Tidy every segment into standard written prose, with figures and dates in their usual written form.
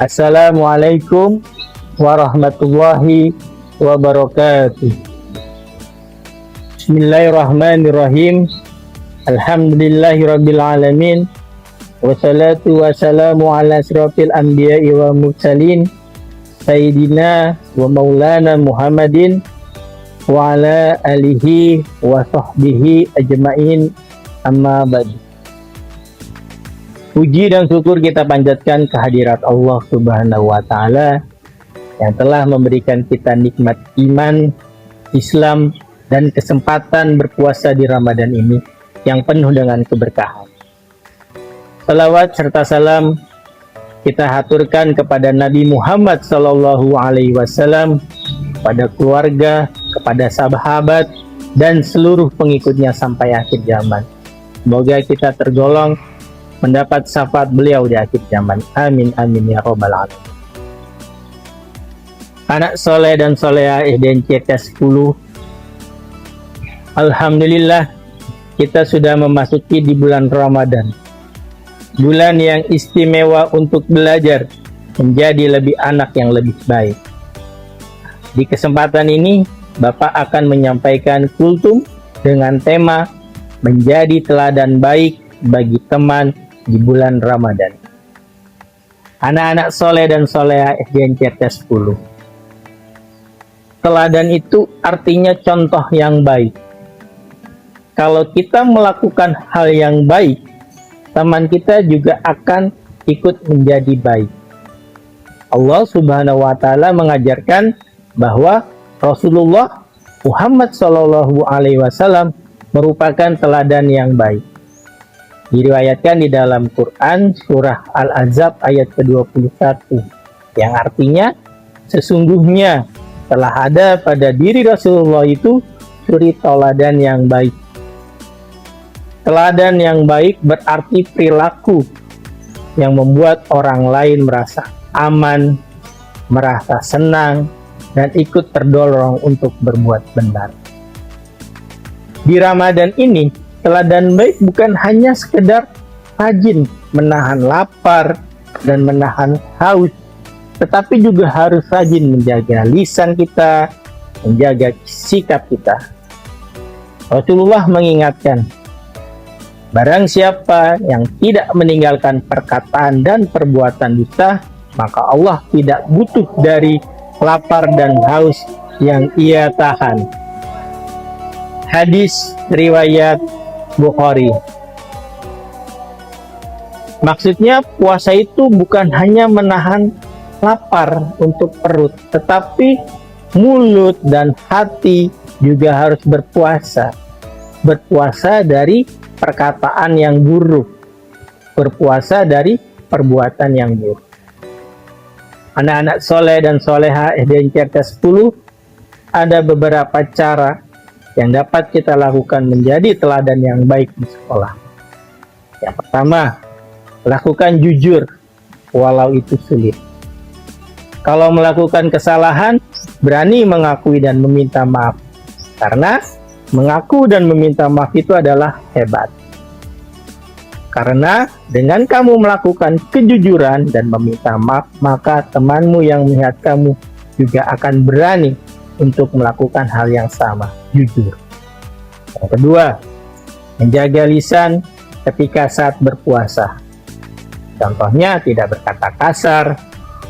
Assalamualaikum warahmatullahi wabarakatuh. Bismillahirrahmanirrahim. Alhamdulillahirabbil alamin. Wassalatu wassalamu ala asyrafil anbiya'i wa mursalin Sayyidina wa maulana Muhammadin wa ala alihi wa sahbihi ajma'in, amma ba'du. Puji dan syukur kita panjatkan kehadirat Allah Subhanahu wa Ta'ala yang telah memberikan kita nikmat iman, Islam, dan kesempatan berpuasa di Ramadan ini yang penuh dengan keberkahan. Salawat serta salam kita haturkan kepada Nabi Muhammad Sallallahu Alaihi Wasallam, kepada keluarga, kepada sahabat, dan seluruh pengikutnya sampai akhir zaman. Semoga kita tergolong mendapat syafaat beliau di akhir zaman. Amin amin ya robbal alamin. Anak soleh dan solehah SDNC 10, alhamdulillah kita sudah memasuki di bulan Ramadan, bulan yang istimewa untuk belajar menjadi lebih anak yang lebih baik. Di kesempatan ini Bapak akan menyampaikan kultum dengan tema menjadi teladan baik bagi teman di bulan Ramadan. Anak-anak soleh dan solehah SDNC 10. Teladan itu artinya contoh yang baik. Kalau kita melakukan hal yang baik, teman kita juga akan ikut menjadi baik. Allah Subhanahu wa Ta'ala mengajarkan bahwa Rasulullah Muhammad Sallallahu Alaihi Wasallam merupakan teladan yang baik. Diriwayatkan di dalam Quran surah Al-Ahzab ayat ke-21 yang artinya sesungguhnya telah ada pada diri Rasulullah itu suri teladan yang baik. Teladan yang baik berarti perilaku yang membuat orang lain merasa aman, merasa senang, dan ikut terdorong untuk berbuat benar. Di Ramadan ini, teladan baik bukan hanya sekedar rajin menahan lapar dan menahan haus, tetapi juga harus rajin menjaga lisan kita, menjaga sikap kita. Rasulullah mengingatkan, barang siapa yang tidak meninggalkan perkataan dan perbuatan dusta, maka Allah tidak butuh dari lapar dan haus yang ia tahan. Hadis riwayat Bukhari. Maksudnya puasa itu bukan hanya menahan lapar untuk perut, tetapi mulut dan hati juga harus berpuasa. Berpuasa dari perkataan yang buruk, berpuasa dari perbuatan yang buruk. Anak-anak soleh dan solehah SDNC 10, ada beberapa cara yang dapat kita lakukan menjadi teladan yang baik di sekolah. Yang pertama, lakukan jujur walau itu sulit. Kalau melakukan kesalahan, berani mengakui dan meminta maaf, karena mengaku dan meminta maaf itu adalah hebat. Karena dengan kamu melakukan kejujuran dan meminta maaf, maka temanmu yang melihat kamu juga akan berani untuk melakukan hal yang sama, jujur. Yang kedua, menjaga lisan ketika saat berpuasa. Contohnya tidak berkata kasar,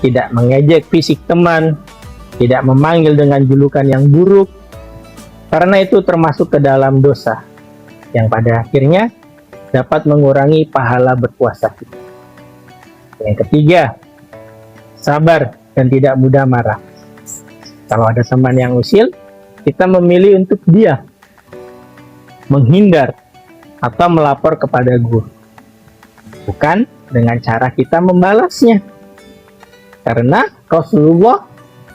tidak mengejek fisik teman, tidak memanggil dengan julukan yang buruk, karena itu termasuk ke dalam dosa yang pada akhirnya dapat mengurangi pahala berpuasa kita. Yang ketiga, sabar dan tidak mudah marah. Kalau ada teman yang usil, kita memilih untuk diam, menghindar, atau melapor kepada guru. Bukan dengan cara kita membalasnya. Karena Rasulullah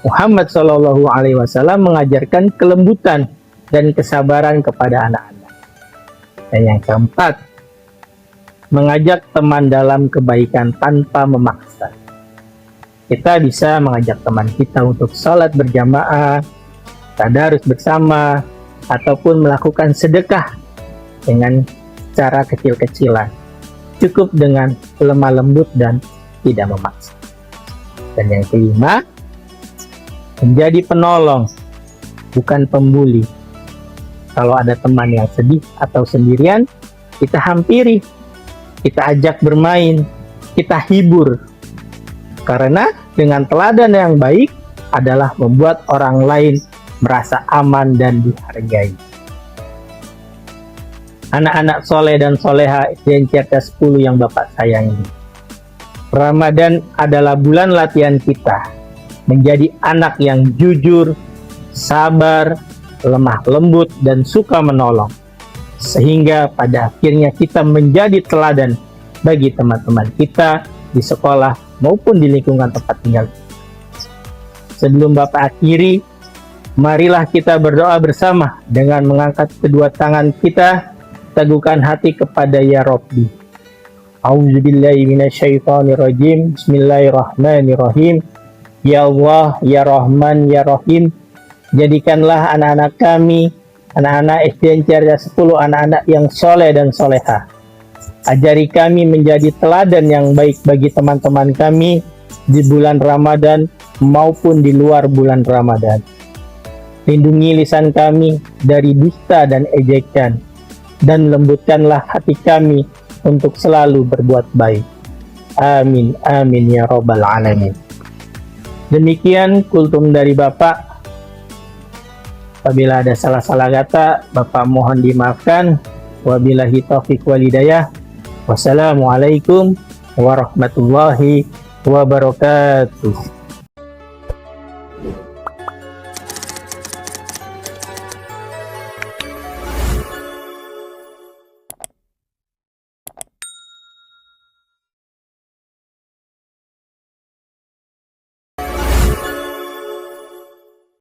Muhammad Shallallahu Alaihi Wasallam mengajarkan kelembutan dan kesabaran kepada anak-anak. Dan yang keempat, mengajak teman dalam kebaikan tanpa memaksa. Kita bisa mengajak teman kita untuk sholat berjamaah, tadarus bersama, ataupun melakukan sedekah dengan cara kecil-kecilan. Cukup dengan lemah lembut dan tidak memaksa. Dan yang kelima, menjadi penolong, bukan pembuli. Kalau ada teman yang sedih atau sendirian, kita hampiri, kita ajak bermain, kita hibur. Karena dengan teladan yang baik adalah membuat orang lain merasa aman dan dihargai. Anak-anak soleh dan soleha SDN Cerdas 10 yang Bapak sayangi. Ramadan adalah bulan latihan kita menjadi anak yang jujur, sabar, lemah lembut, dan suka menolong. Sehingga pada akhirnya kita menjadi teladan bagi teman-teman kita di sekolah maupun di lingkungan tempat tinggal. Sebelum Bapak akhiri, marilah kita berdoa bersama dengan mengangkat kedua tangan kita, teguhkan hati kepada Ya Rabbi. A'udzubillahi minasyaitonirrajim. Bismillahirrahmanirrahim. Ya Allah, Ya Rahman, Ya Rahim, jadikanlah anak-anak kami, anak-anak SDN Cerdas 10, anak-anak yang soleh dan soleha. Ajari kami menjadi teladan yang baik bagi teman-teman kami di bulan Ramadan maupun di luar bulan Ramadan. Lindungi lisan kami dari dusta dan ejekan, dan lembutkanlah hati kami untuk selalu berbuat baik. Amin, amin ya robbal alamin. Demikian kultum dari Bapak. Apabila ada salah-salah kata, Bapak mohon dimaafkan. Wabillahi taufiq wal hidayah. Wassalamualaikum warahmatullahi wabarakatuh.